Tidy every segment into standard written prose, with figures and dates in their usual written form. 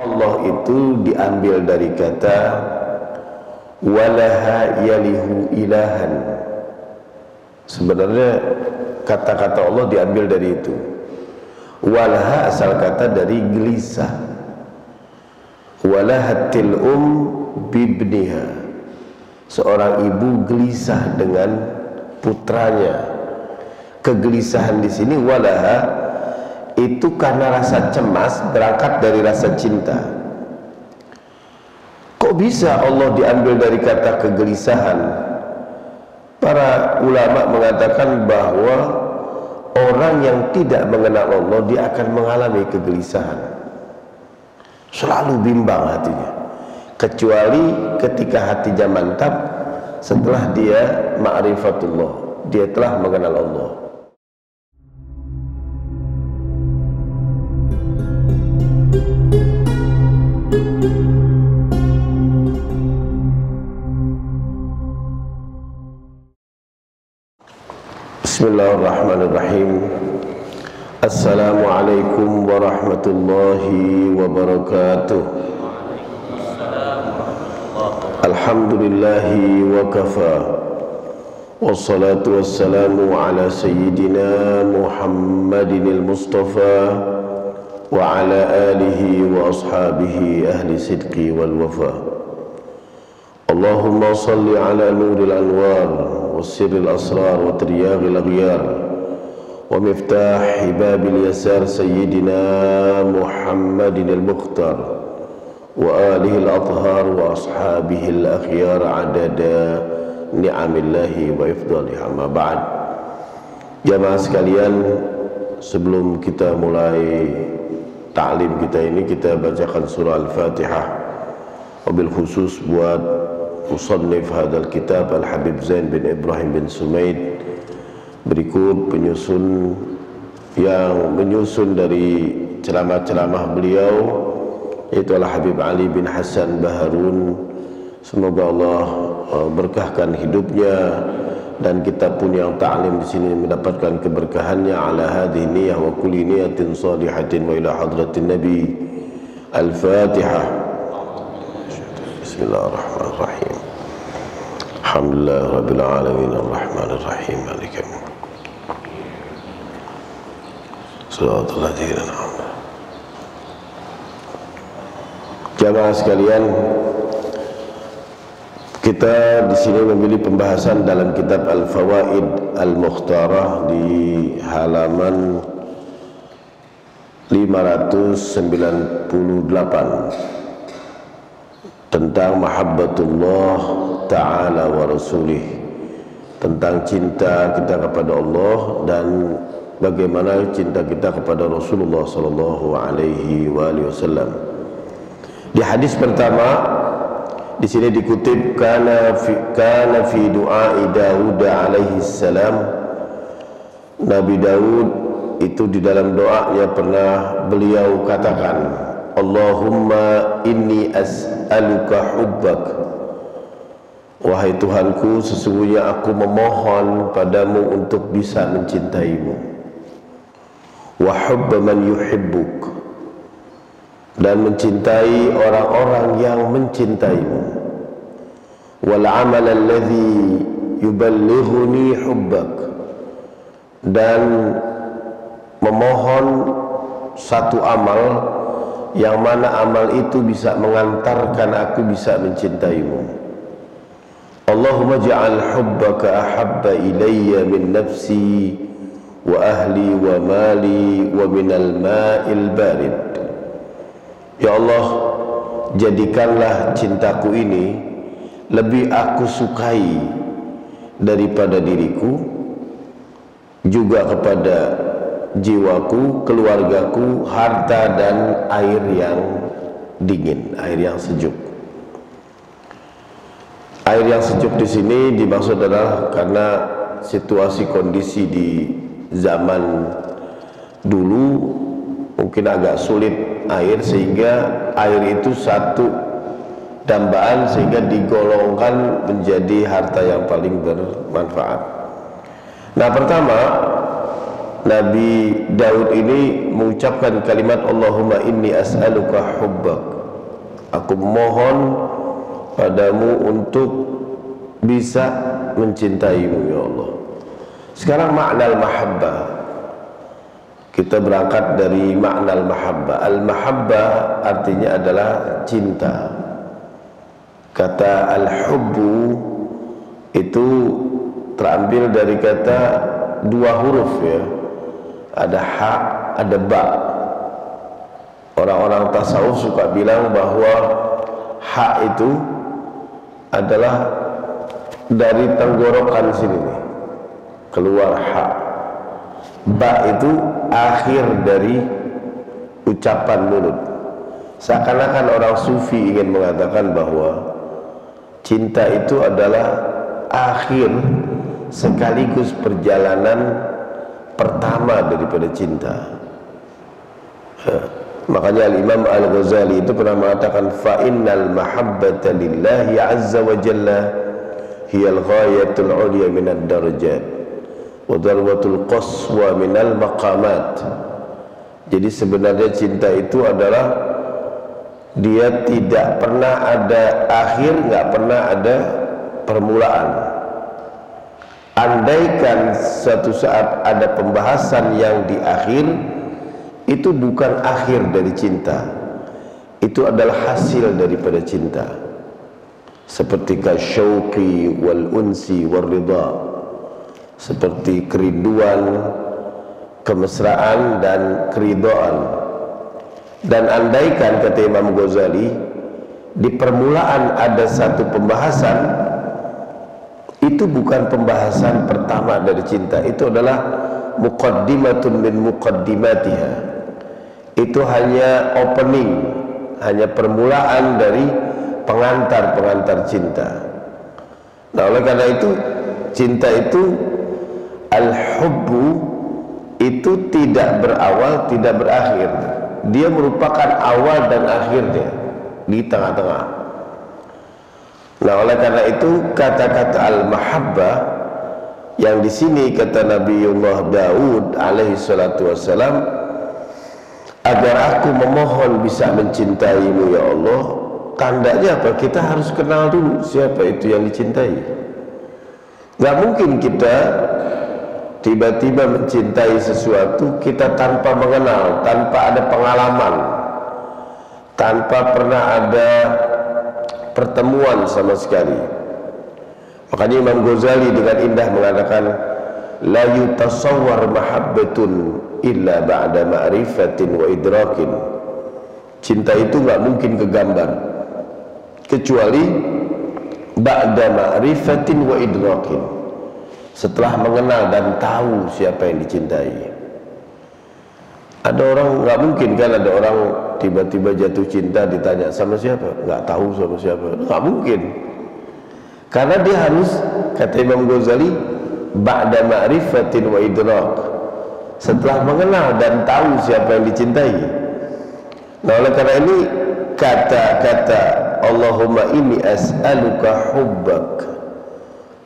Allah itu diambil dari kata walaha yalihu ilahan. Sebenarnya kata-kata Allah diambil dari itu. Walaha asal kata dari gelisah. Walahatil bibniha. Seorang ibu gelisah dengan putranya. Kegelisahan di sini walaha itu karena rasa cemas berangkat dari rasa cinta. Kok bisa Allah diambil dari kata kegelisahan? Para ulama mengatakan bahwa orang yang tidak mengenal Allah dia akan mengalami kegelisahan, selalu bimbang hatinya, kecuali ketika hatinya mantap setelah dia ma'rifatullah, dia telah mengenal Allah. Bismillahirrahmanirrahim. Assalamualaikum warahmatullahi wabarakatuh. Alhamdulillahi wa kafa. Wassalatu wassalamu ala sayyidina Muhammadinil Mustafa wa ala alihi wa ashabihi ahli sidqi wal wafa. Allahumma salli ala nuril anwar وسر الأسرار وترياغ الأغيار ومفتاح باب اليسار سيدنا محمد المختار وآله الأطهار وأصحابه الأخيار عدد نعم الله وإفضاله. أما بعد, jamaah sekalian, sebelum kita mulai ta'lim kita ini, kita bacakan surah Al-Fatihah, wabil khusus buat musannif hadal kitab Al-Habib Zain bin Ibrahim bin Sumaid. Berikut penyusun yang menyusun dari ceramah-ceramah beliau, yaitu Al-Habib Ali bin Hasan Baharun. Semoga Allah berkahkan hidupnya dan kita pun yang ta'lim di sini mendapatkan keberkahannya. Ala hadhihi niyyah wa kulli niyatin salihatin wa ila hadratin nabi. Al-Fatihah. Bismillahirrahmanirrahim. Alhamdulillah rabbil alamin arrahmanir rahim maliki yaumiddin. Shiratal ladzina an'amta. Jamaah sekalian, kita di sini memilih pembahasan dalam kitab Al-Fawaid Al-Mukhtarah di halaman 598 tentang mahabbatullah ta'ala wa rasulih, tentang cinta kita kepada Allah dan bagaimana cinta kita kepada Rasulullah sallallahu alaihi wasallam. Di hadis pertama di sini dikutip kana fi du'ai Daud alaihi salam. Nabi Daud itu di dalam doanya pernah beliau katakan, Allahumma inni as'aluka hubbak. Wahai Tuhanku, sesungguhnya aku memohon padamu untuk bisa mencintaimu. Wa hubba man yuhibbuk, dan mencintai orang-orang yang mencintaimu. Wal amal alladhi yuballighuni hubbak, dan memohon satu amal yang mana amal itu bisa mengantarkan aku bisa mencintaimu. Allahumma ja'al hubbaka ahabba ilayya min nafsi wa ahli wa mali wa minal ma'il barid. Ya Allah, jadikanlah cintaku ini lebih aku sukai daripada diriku, juga kepada jiwaku, keluargaku, harta dan air yang dingin, air yang sejuk. Air yang sejuk di sini dimaksud adalah karena situasi kondisi di zaman dulu mungkin agak sulit air, sehingga air itu satu dambaan sehingga digolongkan menjadi harta yang paling bermanfaat. Nah, pertama Nabi Daud ini mengucapkan kalimat Allahumma inni as'aluka hubbak, aku mohon padamu untuk bisa mencintaimu ya Allah. Sekarang makna al-mahabbah, kita berangkat dari makna al-mahabbah. Al-mahabbah artinya adalah cinta. Kata al-hubbu itu terambil dari kata dua huruf ya, ada ha, ada ba. Orang-orang tasawuf suka bilang bahwa ha itu adalah dari tenggorokan sini nih, keluar ha. Ba itu akhir dari ucapan mulut. Seakan-akan orang sufi ingin mengatakan bahwa cinta itu adalah akhir sekaligus perjalanan pertama daripada cinta. Makanya Imam Al-Ghazali itu pernah mengatakan fa innal mahabbata lillahi azza wa jalla hiyal ghayatul ulya minad darajat wa darwatul qaswa minal maqamat. Jadi sebenarnya cinta itu adalah dia tidak pernah ada akhir, nggak pernah ada permulaan. Andaikan suatu saat ada pembahasan yang di akhir, itu bukan akhir dari cinta, itu adalah hasil daripada cinta. Seperti kasyauqi wal unsi wal ridha, seperti kerinduan, kemesraan dan keridhaan. Dan andaikan, kata Imam Ghazali, di permulaan ada satu pembahasan, itu bukan pembahasan pertama dari cinta, itu adalah muqaddimatun min muqaddimatiha. Itu hanya opening, hanya permulaan dari pengantar-pengantar cinta. Nah, oleh karena itu cinta itu al-hubbu itu tidak berawal, tidak berakhir. Dia merupakan awal dan akhirnya di tengah-tengah. Nah, oleh karena itu kata-kata al-mahabbah yang di sini kata Nabiullah Daud alaihi salatu wassalam, agar aku memohon bisa mencintaimu ya Allah, tandanya apa? Kita harus kenal dulu siapa itu yang dicintai. Gak mungkin kita tiba-tiba mencintai sesuatu kita tanpa mengenal, tanpa ada pengalaman, tanpa pernah ada pertemuan sama sekali. Makanya Imam Ghazali dengan indah mengatakan la yutasawwar mahabbatun illa ba'da ma'rifatin wa idrakin. Cinta itu nggak mungkin kegambar kecuali ba'da ma'rifatin wa idrakin, setelah mengenal dan tahu siapa yang dicintai. Ada orang, nggak mungkin kan ada orang tiba-tiba jatuh cinta ditanya sama siapa, nggak tahu sama siapa, nggak mungkin. Karena dia harus, kata Imam Ghazali, ba'da ma'rifatin wa idrak, setelah mengenal dan tahu siapa yang dicintai. Nah, oleh karena ini kata-kata Allahumma inni as'aluka hubbak,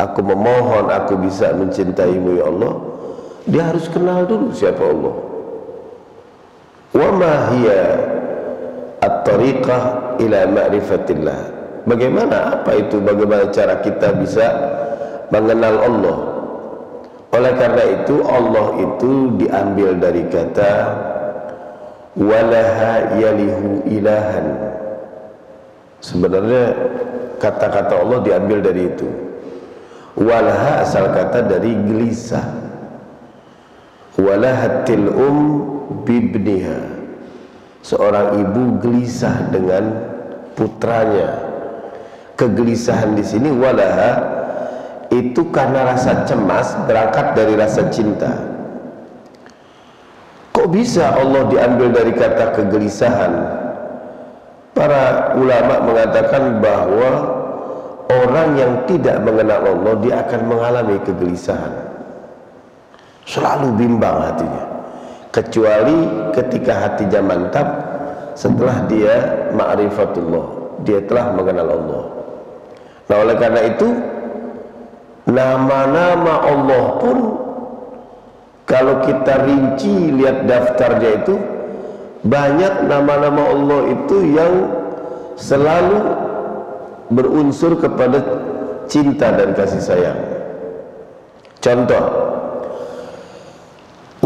aku memohon aku bisa mencintaimu ya Allah, dia harus kenal dulu siapa Allah. Wa ma hiya at-tariqah ila ma'rifatillah, bagaimana, apa itu, bagaimana cara kita bisa mengenal Allah. Oleh karena itu Allah itu diambil dari kata walaha yalihu ilahan. Sebenarnya kata-kata Allah diambil dari itu. Walaha asal kata dari gelisah. Walahatil bibniha, seorang ibu gelisah dengan putranya. Kegelisahan di sini walaha itu karena rasa cemas, berangkat dari rasa cinta. Kok bisa Allah diambil dari kata kegelisahan? Para ulama mengatakan bahwa orang yang tidak mengenal Allah, dia akan mengalami kegelisahan, selalu bimbang hatinya, kecuali ketika hatinya mantap setelah dia ma'rifatullah, dia telah mengenal Allah. Nah, oleh karena itu nama-nama Allah pun kalau kita rinci lihat daftarnya itu, banyak nama-nama Allah itu yang selalu berunsur kepada cinta dan kasih sayang. Contoh,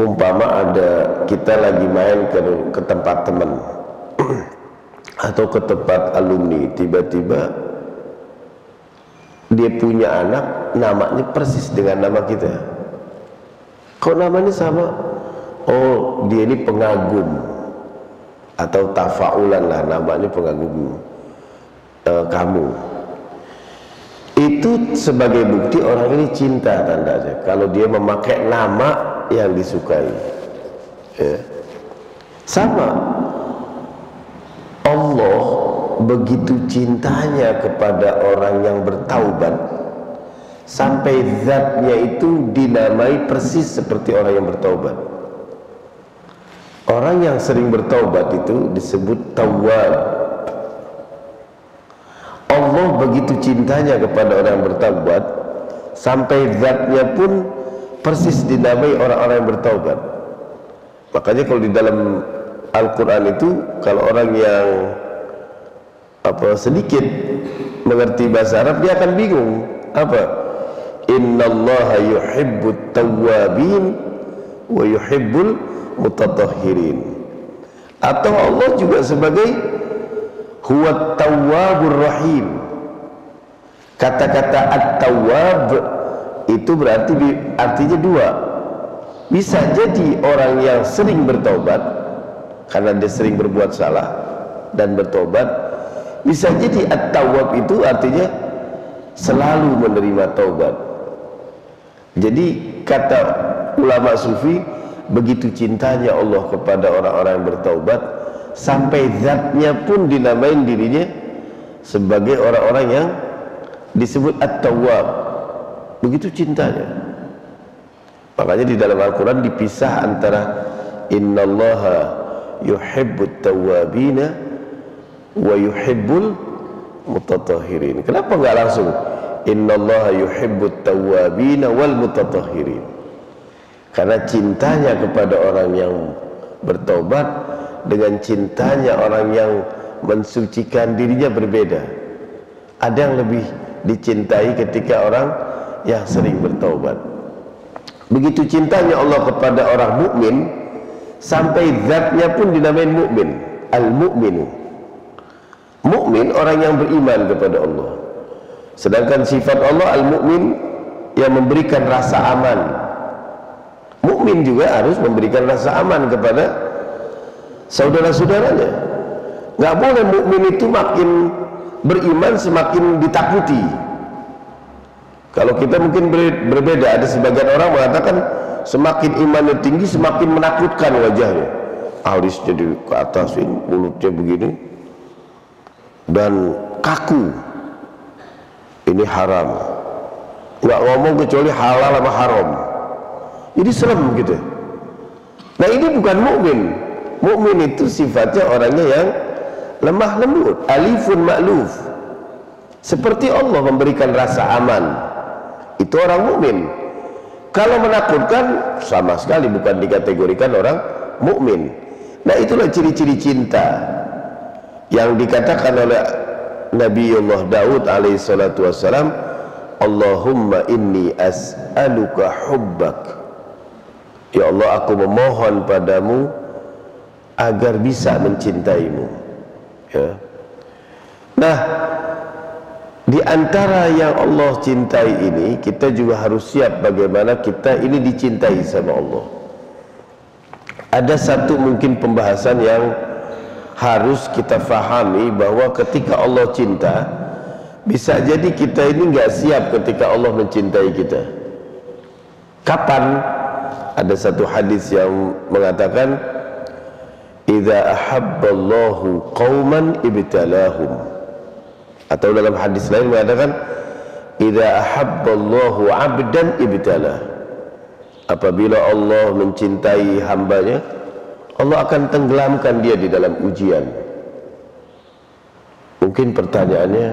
umpama ada kita lagi main ke tempat teman atau ke tempat alumni, tiba-tiba dia punya anak namanya persis dengan nama kita. Kok namanya sama? Oh, dia ini pengagum, atau tafaulan lah, namanya pengagum kamu. Itu sebagai bukti orang ini cinta, tandanya kalau dia memakai nama yang disukai, ya. Sama Allah begitu cintanya kepada orang yang bertaubat, sampai zatnya itu dinamai persis seperti orang yang bertaubat. Orang yang sering bertaubat itu disebut tawwab. Allah begitu cintanya kepada orang yang bertaubat, sampai zatnya pun persis dinamai orang-orang yang bertaubat. Makanya kalau di dalam Al-Quran itu, kalau orang yang sedikit mengerti bahasa Arab, dia akan bingung. Apa? Innallaha yuhibbut tawwabin wa yuhibbul mutatahhirin. Atau Allah juga sebagai huwa tawwabur rahim. Kata-kata at-tawwab itu berarti artinya dua. Bisa jadi orang yang sering bertaubat karena dia sering berbuat salah dan bertobat. Bisa jadi at-tawwab itu artinya selalu menerima taubat. Jadi kata ulama sufi, begitu cintanya Allah kepada orang-orang yang bertaubat, sampai zatnya pun dinamain dirinya sebagai orang-orang yang disebut at-tawwab. Begitu cintanya. Makanya di dalam Al-Quran dipisah antara innallaha yuhibbut tawwabina wa yuhibbul mutatahhirin. Kenapa enggak langsung innallaha yuhibbut tawwabina wal mutatahhirin? Karena cintanya kepada orang yang bertaubat dengan cintanya orang yang mensucikan dirinya berbeda. Ada yang lebih dicintai ketika orang yang sering bertaubat. Begitu cintanya Allah kepada orang mukmin, sampai zatnya pun dinamain mukmin, al-mu'minu. Mukmin orang yang beriman kepada Allah. Sedangkan sifat Allah al-mu'min, yang memberikan rasa aman. Mukmin juga harus memberikan rasa aman kepada saudara-saudaranya. Nggak boleh mukmin itu makin beriman semakin ditakuti. Kalau kita mungkin berbeda. Ada sebagian orang mengatakan semakin imannya tinggi semakin menakutkan wajahnya. Alis jadi ke atas, mulutnya begini dan kaku. Ini haram. Nggak ngomong kecuali halal sama haram. Jadi serem gitu. Nah ini bukan mukmin. Mukmin itu sifatnya orangnya yang lemah lembut, alifun ma'luf. Seperti Allah memberikan rasa aman. Itu orang mukmin. Kalau menakutkan, sama sekali bukan dikategorikan orang mukmin. Nah itulah ciri-ciri cinta yang dikatakan oleh Nabiullah Daud alaihi salatu wassalam, Allahumma inni as'aluka hubbak. Ya Allah, aku memohon padamu agar bisa mencintaimu, ya. Nah, di antara yang Allah cintai ini, kita juga harus siap bagaimana kita ini dicintai sama Allah. Ada satu mungkin pembahasan yang harus kita fahami, bahwa ketika Allah cinta, bisa jadi kita ini nggak siap ketika Allah mencintai kita. Kapan? Ada satu hadis yang mengatakan, idza ahabballahu qauman ibtalahum. Atau dalam hadis lain mengatakan, idza ahabballahu 'abdan ibtalah. Apabila Allah mencintai hambanya, Allah akan tenggelamkan dia di dalam ujian. Mungkin pertanyaannya,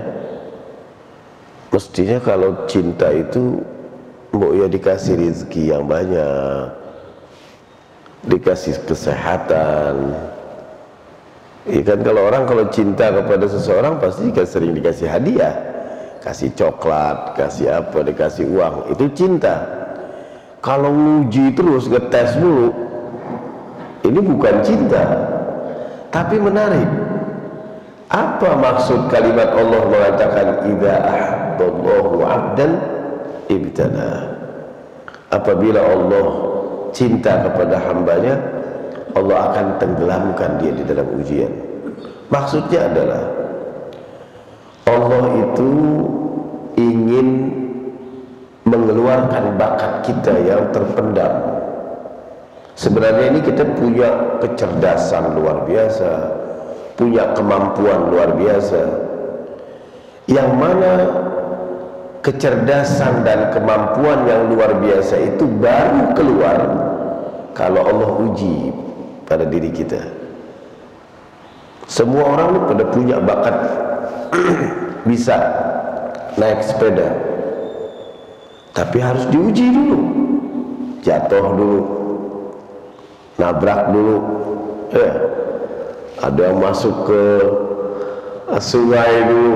mestinya kalau cinta itu mbok ya dikasih rezeki yang banyak, dikasih kesehatan. Ya kan, kalau orang kalau cinta kepada seseorang pasti sering dikasih hadiah, kasih coklat, kasih apa, dikasih uang, itu cinta. Kalau nguji terus, ngetes dulu, ini bukan cinta. Tapi menarik, apa maksud kalimat Allah mengatakan idza ahabballahu 'abdan ibtala? Apabila Allah cinta kepada hambanya, Allah akan tenggelamkan dia di dalam ujian. Maksudnya adalah Allah itu ingin mengeluarkan bakat kita yang terpendam. Sebenarnya ini kita punya kecerdasan luar biasa, punya kemampuan luar biasa, yang mana kecerdasan dan kemampuan yang luar biasa itu baru keluar kalau Allah uji pada diri kita. Semua orang pada punya bakat bisa naik sepeda, tapi harus diuji dulu, jatuh dulu, nabrak dulu, ada yang masuk ke sungai dulu,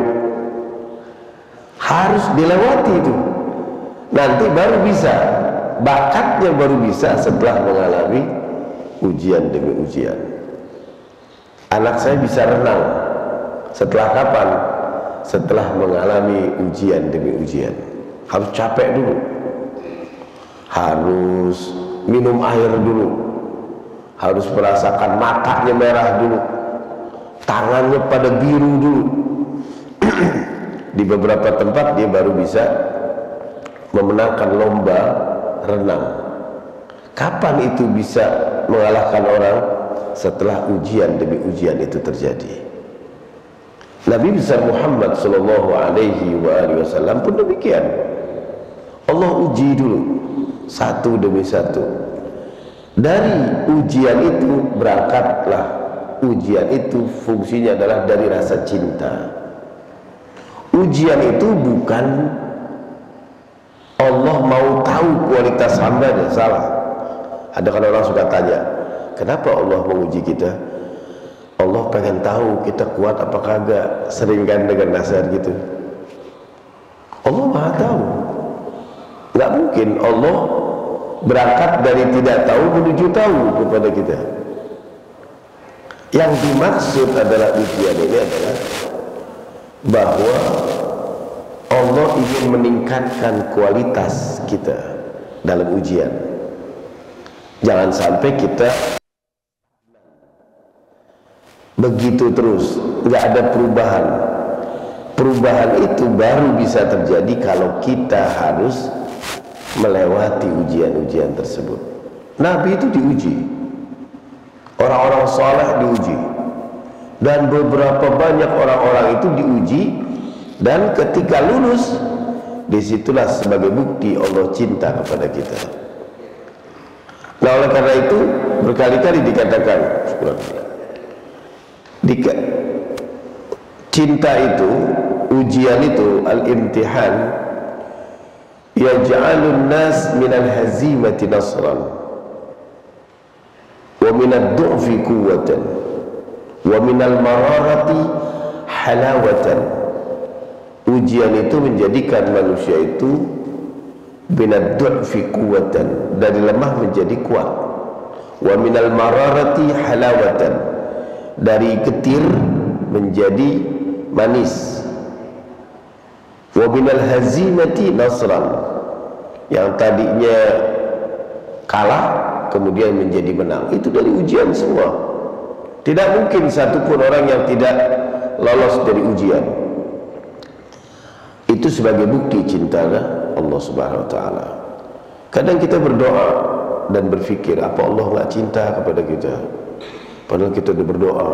harus dilewati itu, nanti baru bisa. Bakatnya baru bisa setelah mengalami ujian demi ujian. Anak saya bisa renang setelah kapan? Setelah mengalami ujian demi ujian. Harus capek dulu, harus minum air dulu, harus merasakan matanya merah dulu, tangannya pada biru dulu. Di beberapa tempat dia baru bisa memenangkan lomba renang. Kapan itu bisa mengalahkan orang? Setelah ujian demi ujian itu terjadi. Nabi besar Muhammad sallallahu alaihi wasallam pun demikian. Allah uji dulu satu demi satu. Dari ujian itu berangkatlah. Ujian itu fungsinya adalah dari rasa cinta. Ujian itu bukan Allah mau tahu kualitas hambanya, salah. Ada kan orang suka tanya, kenapa Allah menguji kita? Allah pengen tahu kita kuat apa kagak. Sering kan dengan nasihat gitu. Allah maha tahu. Nggak mungkin Allah berangkat dari tidak tahu menuju tahu kepada kita. Yang dimaksud adalah ujian ini adalah bahwa Allah ingin meningkatkan kualitas kita dalam ujian. Jangan sampai kita begitu terus, nggak ada perubahan. Perubahan itu baru bisa terjadi kalau kita harus melewati ujian-ujian tersebut. Nabi itu diuji, orang-orang saleh diuji, dan beberapa banyak orang-orang itu diuji, dan ketika lulus, disitulah sebagai bukti Allah cinta kepada kita. Nah, oleh karena itu berkali-kali dikatakan cinta itu, ujian itu, al-imtihan yaj'alun nas minal hazimati nasran wa minad du'fi quwwatan wa minal mararati halawatan. Ujian itu menjadikan manusia itu minad du'fi quwwatan, dari lemah menjadi kuat, wa minal mararati halawatan, dari getir menjadi manis, wa minal hazimati nasran, yang tadinya kalah kemudian menjadi menang. Itu dari ujian semua. Tidak mungkin satupun orang yang tidak lolos dari ujian. Itu sebagai bukti cintanya Allah Subhanahu wa taala. Kadang kita berdoa dan berpikir, apa Allah nggak cinta kepada kita? Padahal kita sudah berdoa.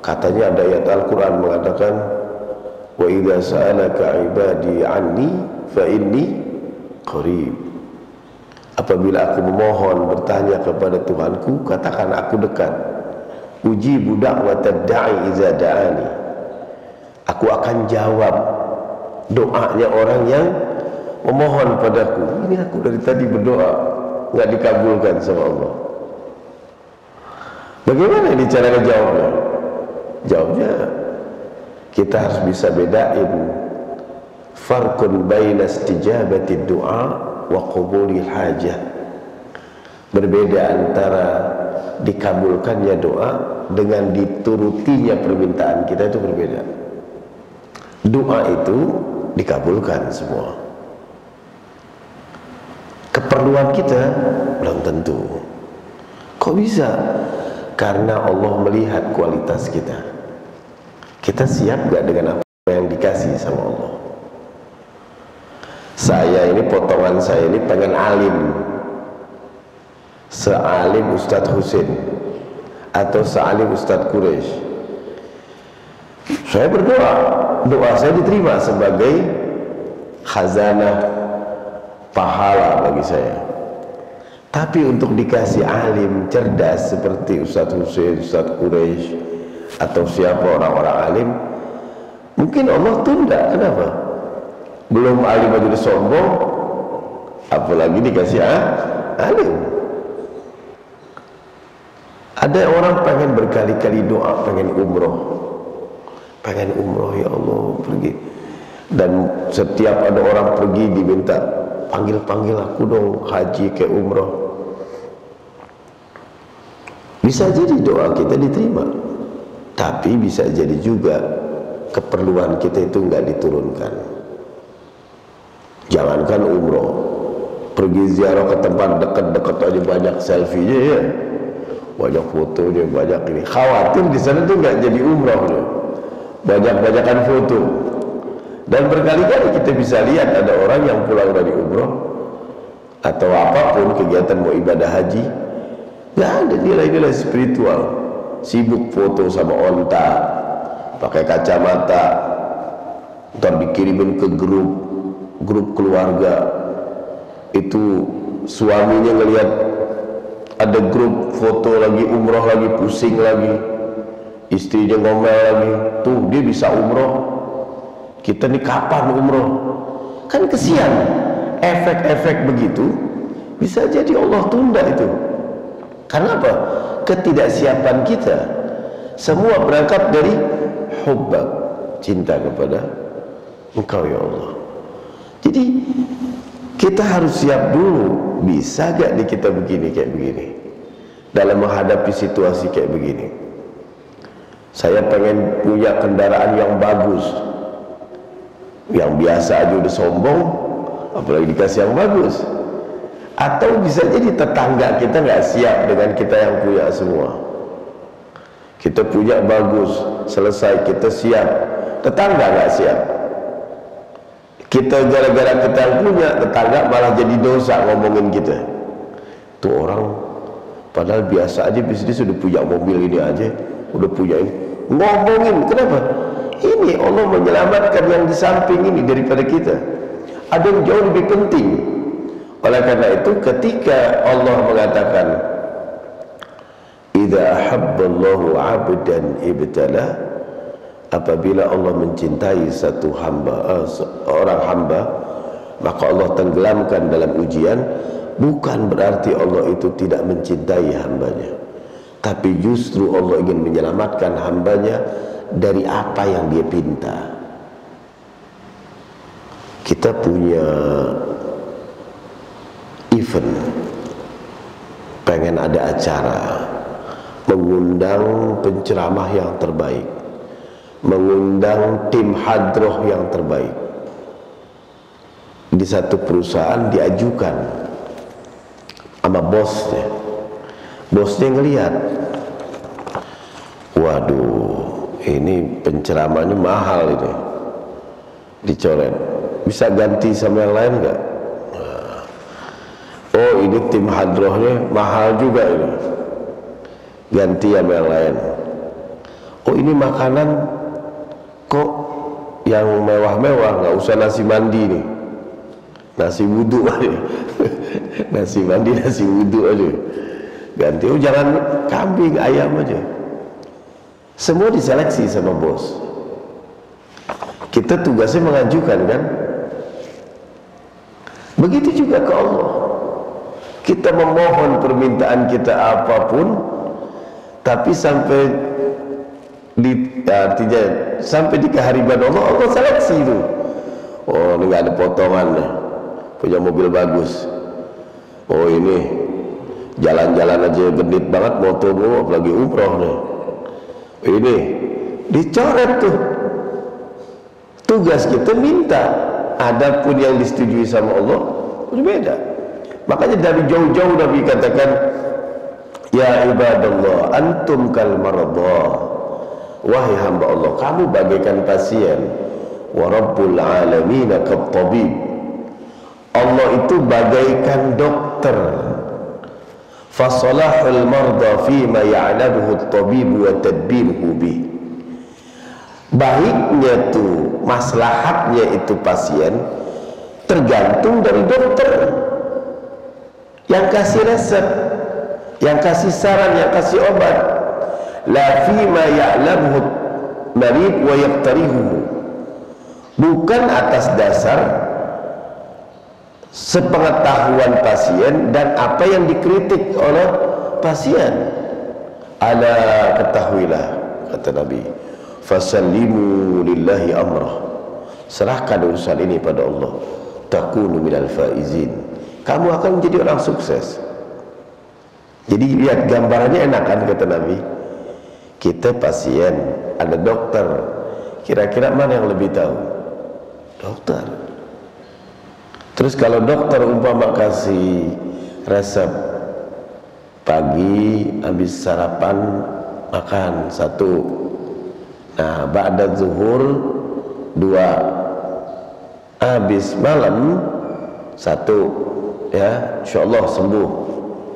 Katanya ada ayat Al-Quran mengatakan, wa idza sa'alaka ibadi anni fa inni qarib. Apabila aku memohon bertanya kepada Tuhanku, katakan aku dekat. Ujibu da'watad da'i idza da'ani. Aku akan jawab doanya orang yang memohon padaku. Ini aku dari tadi berdoa, nggak dikabulkan sama Allah. Bagaimana ini cara ngejawabnya? Jawabnya kita harus bisa bedain farqun baina istijabati du'a wa qabulil hajah. Berbeda antara dikabulkannya doa dengan diturutinya permintaan kita, itu berbeda. Doa itu dikabulkan semua. Keperluan kita belum tentu. Kok bisa? Karena Allah melihat kualitas kita. Kita siap gak dengan apa yang dikasih sama Allah? Saya ini, potongan saya ini pengen alim, sealim Ustadz Husin atau sealim Ustadz Quraisy. Saya berdoa, doa saya diterima sebagai khazanah pahala bagi saya. Tapi untuk dikasih alim cerdas seperti Ustadz Husin, Ustadz Quraisy atau siapa orang-orang alim, mungkin Allah tunda. Kenapa? Belum alim aja udah sombong, apalagi dikasih alim. Ada orang pengen berkali-kali doa, pengen umroh, ya Allah pergi. Dan setiap ada orang pergi diminta, panggil aku dong haji ke umroh. Bisa jadi doa kita diterima, tapi bisa jadi juga keperluan kita itu nggak diturunkan. Jangankan umroh, pergi ziarah ke tempat dekat-dekat aja banyak selfie-nya ya, banyak fotonya, banyak ini. Khawatir di sana tuh nggak jadi umroh loh, banyak-banyakan foto. Dan berkali-kali kita bisa lihat ada orang yang pulang dari umroh atau apapun kegiatan mau ibadah haji, nggak ada nilai-nilai spiritual, sibuk foto sama onta, pakai kacamata, ntar dikirimin ke grup keluarga. Itu suaminya ngelihat ada grup foto lagi umroh lagi, pusing lagi, istrinya ngomel lagi, tuh dia bisa umroh, kita nih kapan umroh? Kan kesian. Efek-efek begitu bisa jadi Allah tunda itu. Karena apa? Ketidaksiapan kita. Semua berangkat dari hubbak, cinta kepada Engkau ya Allah. Jadi kita harus siap dulu, bisa gak di kita begini kayak begini dalam menghadapi situasi kayak begini. Saya pengen punya kendaraan yang bagus, yang biasa aja udah sombong, apalagi dikasih yang bagus. Atau bisa jadi tetangga kita nggak siap dengan kita yang punya semua. Kita punya bagus, selesai kita siap, tetangga nggak siap. Kita gara-gara kita yang punya, tetangga malah jadi dosa ngomongin kita. Tuh orang padahal biasa aja, bisnis udah punya mobil ini aja, udah punya ini, ngomongin. Kenapa? Ini Allah menyelamatkan yang di samping ini daripada kita. Ada yang jauh lebih penting. Oleh karena itu ketika Allah mengatakan idza ahabballahu 'abdan ibtala, apabila Allah mencintai satu hamba, seorang hamba, maka Allah tenggelamkan dalam ujian. Bukan berarti Allah itu tidak mencintai hambanya, tapi justru Allah ingin menyelamatkan hambanya dari apa yang dia pinta. Kita punya event, pengen ada acara, mengundang penceramah yang terbaik, mengundang tim hadroh yang terbaik. Di satu perusahaan diajukan sama bosnya. Bosnya ngelihat, waduh, ini penceramahnya mahal ini, dicoret. Bisa ganti sama yang lain nggak? Oh, ini tim hadrohnya mahal juga ini, ganti sama yang lain. Oh, ini makanan kok yang mewah-mewah, nggak usah nasi mandi nih, nasi wudhu aja. Nasi mandi, nasi wudhu aja ganti. Oh, jangan kambing, ayam aja. Semua diseleksi sama bos. Kita tugasnya mengajukan kan. Begitu juga ke Allah. Kita memohon permintaan kita apapun, Tapi sampai artinya sampai di kehariban Allah seleksi itu. Oh, ini nggak ada potongan nih, punya mobil bagus. Oh, ini jalan-jalan aja genit banget, motor mulu, apalagi umroh nih. Ini dicoret tuh. Tugas kita minta. Adapun yang disetujui sama Allah berbeda. Makanya dari jauh-jauh Nabi katakan, ya ibadallah, antum kal maradha. Wahai hamba Allah, kamu bagaikan pasien. Wa rabbul alamin kat tabib. Allah itu bagaikan dokter. Fasalahul marda fima ya'lamuhu at-tabib wa tadbiruhu bih. Baiknya tuh, maslahatnya itu pasien tergantung dari dokter yang kasih resep, yang kasih saran, yang kasih obat. La fima ya'lamuhu marid wa yaqtarihu. Bukan atas dasar sepengetahuan pasien dan apa yang dikritik oleh pasien. Ala, ketahuilah, kata Nabi, fasallimu lillahi amrah, serahkan urusan ini pada Allah, takunu minal faizin, kamu akan menjadi orang sukses. Jadi lihat gambarannya enak kan, kata Nabi. Kita pasien, ada dokter, kira-kira mana yang lebih tahu? Dokter. Terus kalau dokter umpama kasih resep, pagi habis sarapan makan 1, nah ba'da zuhur 2, habis malam 1, ya insyaallah sembuh.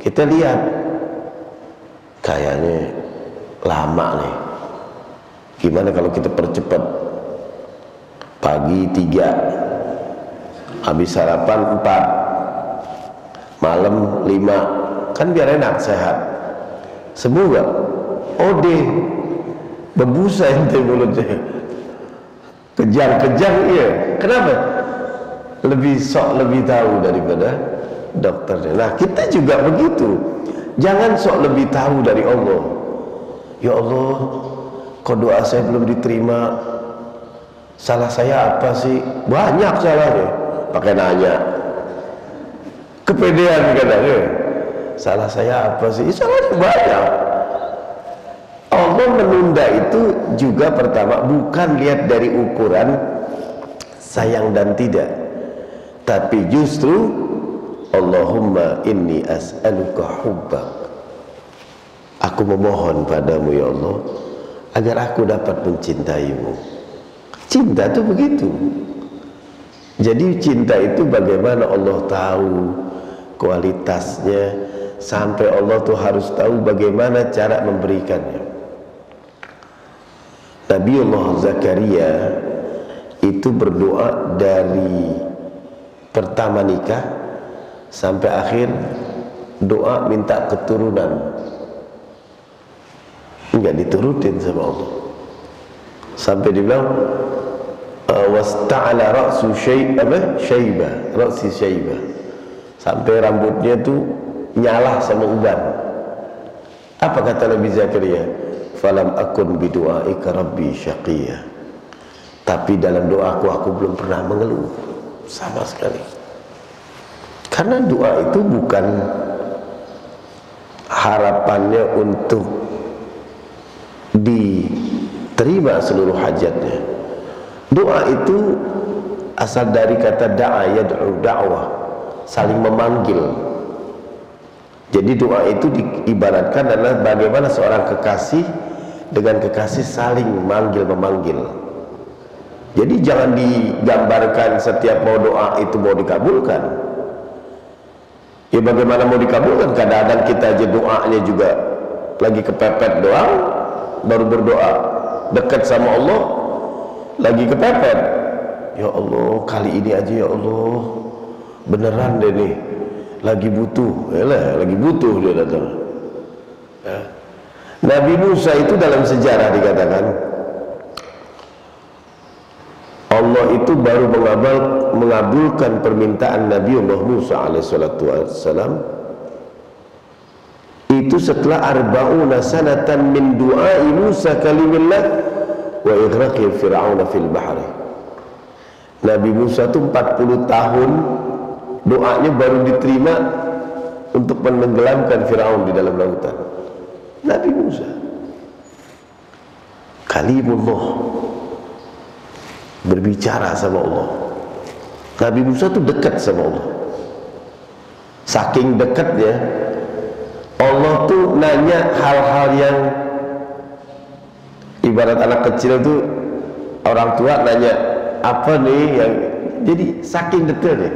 Kita lihat kayaknya lama nih, gimana kalau kita percepat? Pagi 3, habis sarapan 4, malam 5, kan biar enak, sehat. Sembuh gak? Ode berbusa ente mulutnya, kejang-kejang. Iya, kenapa? Lebih lebih tahu daripada dokternya. Nah kita juga begitu, jangan sok lebih tahu dari Allah. Ya Allah, kok doa saya belum diterima, salah saya apa sih? Banyak salahnya, pakai nanya, kepedean kadang-kadang. Salah saya apa sih? Salahnya banyak. Allah menunda itu juga pertama bukan lihat dari ukuran sayang dan tidak, tapi justru Allahumma inni as'aluka hubbak, aku memohon padamu ya Allah agar aku dapat mencintaimu. Cinta itu begitu. Jadi cinta itu bagaimana Allah tahu kualitasnya, sampai Allah tuh harus tahu bagaimana cara memberikannya. Nabiullah Zakaria itu berdoa dari pertama nikah sampai akhir doa minta keturunan, enggak diturutin sama Allah, sampai dibilang wasta'ala ra'su syaiba, ra'si syaiba, sampai rambutnya tuh nyalah sama uban. Apa kata Nabi Zakaria? Falam akun bidu'aika rabbi syaqiyya, tapi dalam doaku aku belum pernah mengeluh sama sekali. Karena doa itu bukan harapannya untuk diterima seluruh hajatnya. Doa itu asal dari kata da'a yad'u, da'wah, saling memanggil. Jadi doa itu diibaratkan adalah bagaimana seorang kekasih dengan kekasih saling manggil-memanggil. Jadi jangan digambarkan setiap mau doa itu mau dikabulkan. Ya bagaimana mau dikabulkan? Kadang-kadang kita aja doanya juga lagi kepepet doang, baru berdoa dekat sama Allah lagi kepepet. Ya Allah, kali ini aja ya Allah, beneran deh nih, lagi butuh. Yalah, lagi butuh dia datang. Ya. Nabi Musa itu dalam sejarah dikatakan Allah itu baru mengabulkan permintaan Nabi Allah Musa alaihissalam itu Itu setelah arba'una sanatan min du'ai Musa kalimillah wa ighraqi fir'auna fil bahri. Nabi Musa itu 40 tahun doanya baru diterima untuk menenggelamkan Fir'aun di dalam lautan. Nabi Musa kalimullah, berbicara sama Allah. Nabi Musa itu dekat sama Allah. Saking dekatnya Allah tuh nanya hal-hal yang ibarat anak kecil tuh, orang tua nanya apa nih yang, jadi saking detailnya.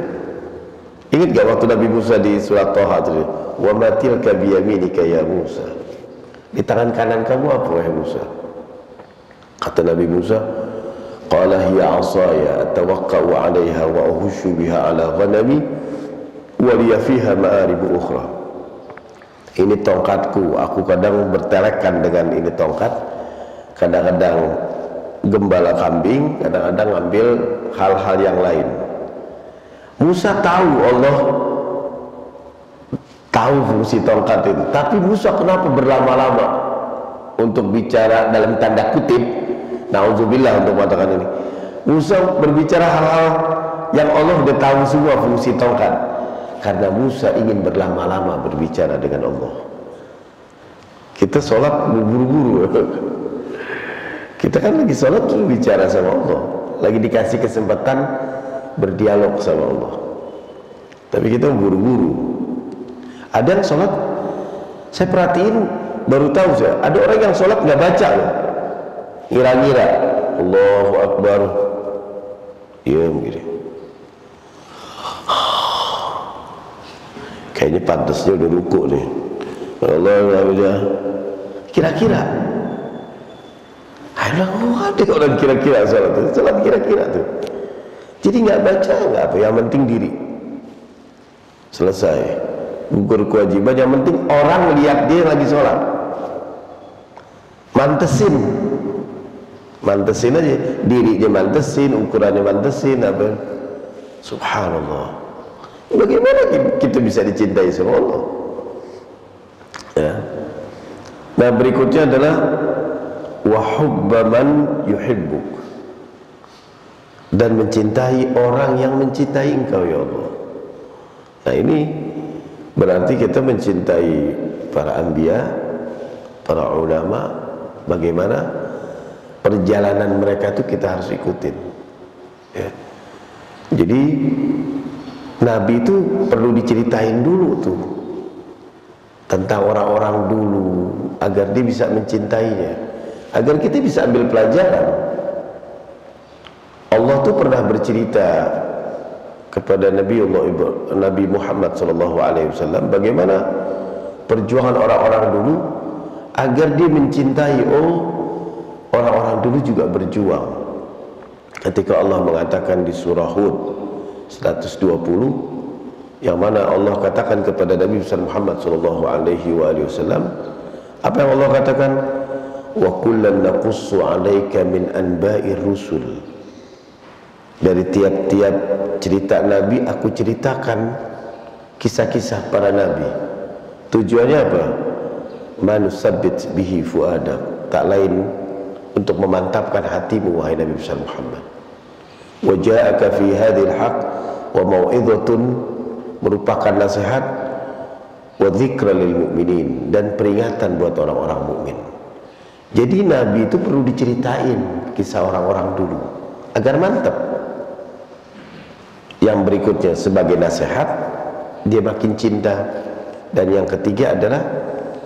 Ingat gak waktu Nabi Musa di surat Thaha itu, wa ma tilka biyaminika ya Musa, di tangan kanan kamu apa wahai Musa? Kata Nabi Musa, qala hiya asaya atawakka'u 'alaiha wa ahushu biha 'ala ghanami wa liya fiha ma'aribu ukhra. Ini tongkatku, aku kadang bertelekan dengan ini tongkat, kadang-kadang gembala kambing, kadang-kadang ngambil hal-hal yang lain. Musa tahu, Allah tahu fungsi tongkat itu, tapi Musa kenapa berlama-lama untuk bicara dalam tanda kutip, na'udzubillah untuk mengatakan ini. Musa berbicara hal-hal yang Allah sudah tahu semua fungsi tongkat, karena Musa ingin berlama-lama berbicara dengan Allah. Kita sholat buru-buru, kita kan lagi sholat tuh bicara sama Allah, lagi dikasih kesempatan berdialog sama Allah, tapi kita buru-buru. Ada yang sholat, saya perhatiin, baru tahu saya, ada orang yang sholat nggak baca loh, ngira-ngira Allahu Akbar, iya begini, kayaknya pantasnya udah ruku nih, Allah, kira-kira. Ada orang kira-kira sholat kira-kira tuh. Jadi nggak baca, nggak apa, yang penting diri selesai, gugur kewajiban, yang penting orang lihat dia lagi sholat, mantesin aja, dirinya mantesin, ukurannya mantesin, apa. Subhanallah, bagaimana kita bisa dicintai sama Allah ya? Nah, berikutnya adalah wa hubba man yuhibbuk, dan mencintai orang yang mencintai engkau ya Allah. Nah, ini berarti kita mencintai para anbiya, para ulama, bagaimana perjalanan mereka itu kita harus ikutin ya. Jadi Nabi itu perlu diceritain dulu tuh tentang orang-orang dulu, agar dia bisa mencintainya, agar kita bisa ambil pelajaran. Allah tuh pernah bercerita kepada Nabi Muhammad SAW bagaimana perjuangan orang-orang dulu agar dia mencintai. Orang-orang dulu juga berjuang. Ketika Allah mengatakan di surah Hud 120, yang mana Allah katakan kepada Nabi Muhammad SAW, apa yang Allah katakan? Wa kullan naqussu 'alaika min anba'ir rusul. Dari tiap-tiap cerita Nabi aku ceritakan kisah-kisah para Nabi. Tujuannya apa? Manusabbit bihi fuadak, tak lain untuk memantapkan hatimu wahai Nabi besar Muhammad. Wa ja'aka fi hadhil haqq wa mau'izatun, merupakan nasihat, wa dzikra lil mu'minin, dan peringatan buat orang-orang mukmin. Jadi Nabi itu perlu diceritain kisah orang-orang dulu agar mantap. Yang berikutnya sebagai nasihat, dia makin cinta. Dan yang ketiga adalah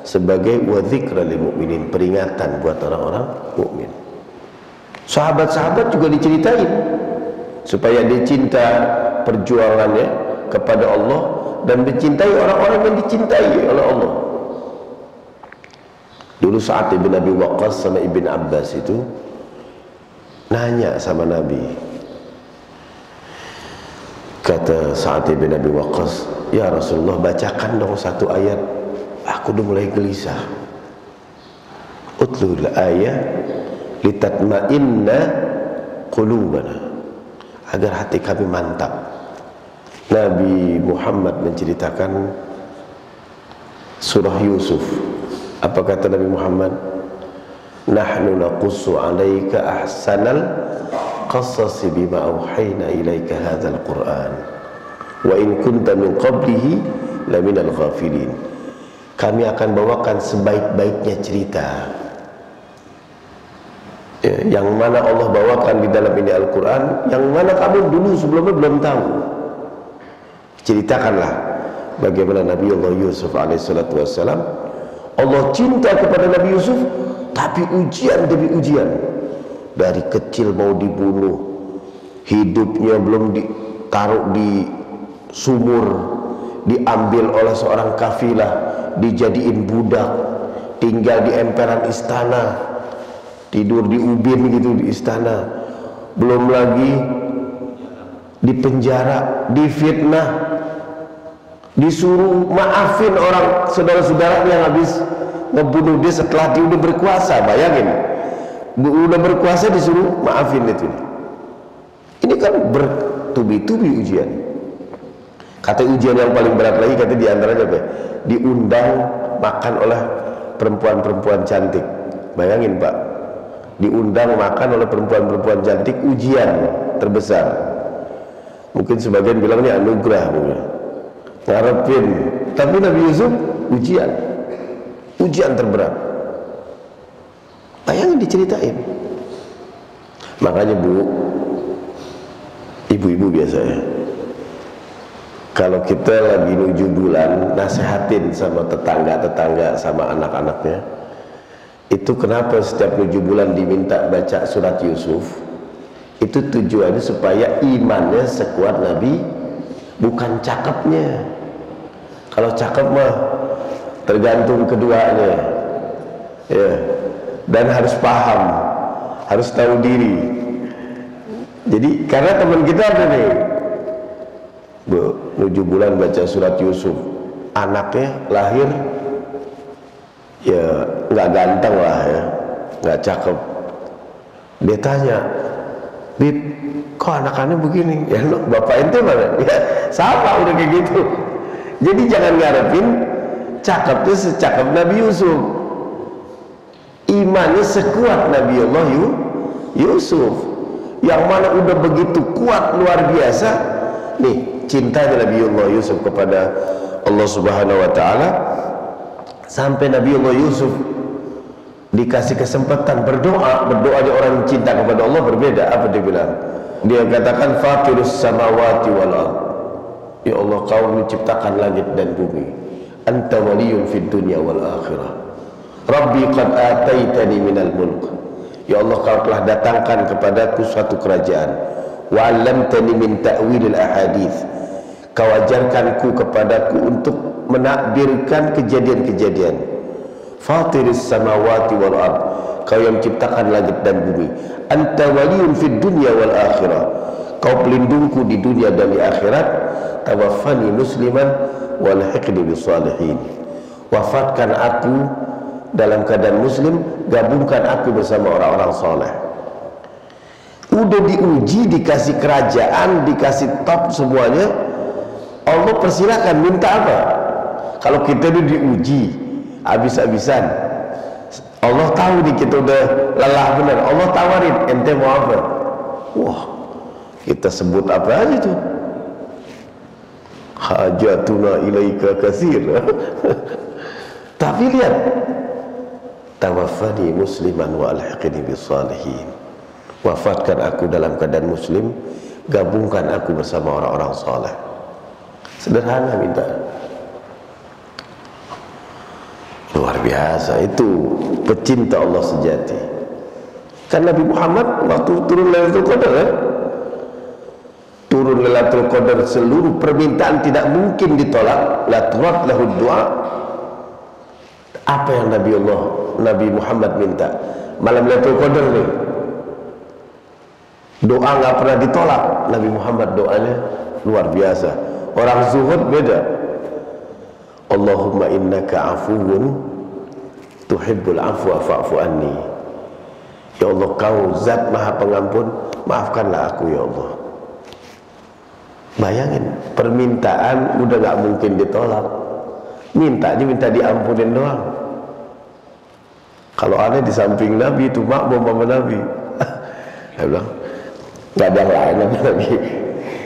sebagai wa dzikra lil mu'minin, peringatan buat orang-orang mukmin. Sahabat-sahabat juga diceritain supaya dia cinta perjuangannya kepada Allah dan mencintai orang-orang yang dicintai oleh Allah. Dulu Sa'ad ibn Abi Waqqas sama Ibn Abbas itu nanya sama Nabi. Kata Sa'ad ibn Abi Waqqas, ya Rasulullah, bacakan dong satu ayat, aku udah mulai gelisah. Utlul ayat litatma'inna qulubana, agar hati kami mantap. Nabi Muhammad menceritakan surah Yusuf. Apa kata Nabi Muhammad? Nahnu naqussu 'alaika ahsanal qasasi bima auhayna ilaika hadzal Qur'an wa in kunta min qablihi laminal ghafilin. Kami akan bawakan sebaik-baiknya cerita, yang mana Allah bawakan di dalam ini Al-Quran, yang mana kamu dulu sebelumnya belum tahu. Ceritakanlah bagaimana Nabi Allah Yusuf alaihissalatu wassalam, Allah cinta kepada Nabi Yusuf, tapi ujian demi ujian. Dari kecil mau dibunuh, hidupnya belum ditaruh di sumur, diambil oleh seorang kafilah, dijadiin budak, tinggal di emperan istana, tidur di ubin gitu di istana, belum lagi di penjara, difitnah, disuruh maafin orang saudara-saudaranya yang habis ngebunuh dia setelah dia udah berkuasa. Bayangin, udah berkuasa disuruh maafin itu. Ini kan bertubi-tubi ujian. Kata ujian yang paling berat lagi, kata diantaranya apa? Diundang makan oleh perempuan-perempuan cantik. Bayangin Pak, diundang makan oleh perempuan-perempuan cantik, ujian terbesar. Mungkin sebagian bilang ini anugerah mungkin, ngarepin. Tapi Nabi Yusuf ujian terberat. Bayangin diceritain. Makanya Bu, ibu-ibu biasanya kalau kita lagi menuju bulan, nasehatin sama tetangga-tetangga, sama anak-anaknya. Itu kenapa setiap menuju bulan diminta baca surat Yusuf? Itu tujuannya supaya imannya sekuat Nabi, bukan cakepnya. Kalau cakep mah tergantung keduanya, ya. Dan harus paham, harus tahu diri. Jadi karena teman kita ada nih, menuju bulan baca surat Yusuf, anaknya lahir ya nggak ganteng lah ya, nggak cakep. Dia tanya, Bib, kok anak-anaknya begini? Ya lo, bapak ente mana? Ya sama, udah kayak gitu. Jadi jangan ngarepin cakepnya secakep Nabi Yusuf, imannya sekuat Nabi Allah Yusuf, yang mana udah begitu kuat luar biasa. Nih cintanya Nabi Allah Yusuf kepada Allah Subhanahu wa Ta'ala, sampai Nabi Allah Yusuf dikasih kesempatan berdoa. Berdoanya orang cinta kepada Allah berbeda. Apa dia bilang? Dia katakan, Fatirus samawati wal ard, ya Allah, kau menciptakan langit dan bumi. Anta waliyun fid dunya wal akhirah. Rabbi qad ataitani minal mulk, ya Allah, kau telah datangkan kepadaku suatu kerajaan. Wa 'allamtani min ta'wilil ahadits, kau ajarkanku kepadaku untuk menakbirkan kejadian-kejadian. Fatiris samawati wal ard, kau yang menciptakan langit dan bumi. Anta waliyun fid dunya wal akhirah, kau pelindungku di dunia dan di akhirat. Tawaffani musliman walhiqni bis salihin, wafatkan aku dalam keadaan muslim, gabungkan aku bersama orang-orang soleh. Udah diuji, dikasih kerajaan, dikasih top semuanya, Allah persilakan minta apa. Kalau kita udah diuji habis-habisan, Allah tahu nih kita udah lelah benar, Allah tawarin, ente mau apa? Wah, kita sebut apa aja tuh, hajatuna ilaika katsir. Tapi lihat, tawaffani musliman wa alhiqni bis salihin, wafatkan aku dalam keadaan muslim, gabungkan aku bersama orang-orang saleh. Sederhana minta, luar biasa. Itu pecinta Allah sejati. Kan Nabi Muhammad waktu turun Lailatul Qadar ya, turun Lailatul Qadar, seluruh permintaan tidak mungkin ditolak. La turad lahu du'a. Apa yang Nabi Muhammad minta malam Lailatul Qadar nih, doa nggak pernah ditolak. Nabi Muhammad doanya luar biasa. Orang zuhud beda. Allahumma innaka afuwun tuhibbul afwa fa'fu anni, ya Allah, kau zat maha pengampun, maafkanlah aku ya Allah. Bayangin, permintaan udah gak mungkin ditolak. minta diampunin doang. Kalau ada di samping Nabi itu makmum sama Nabi. Saya bilang nggak ada yang lain lagi.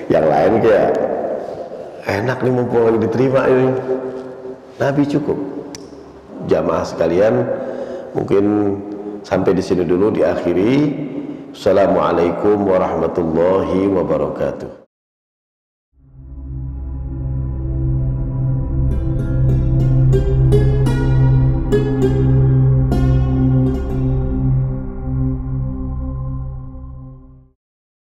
Yang lain kayak enak nih mumpung lagi diterima ini. Nabi cukup. Jamaah sekalian, mungkin sampai di sini dulu diakhiri. Assalamualaikum warahmatullahi wabarakatuh.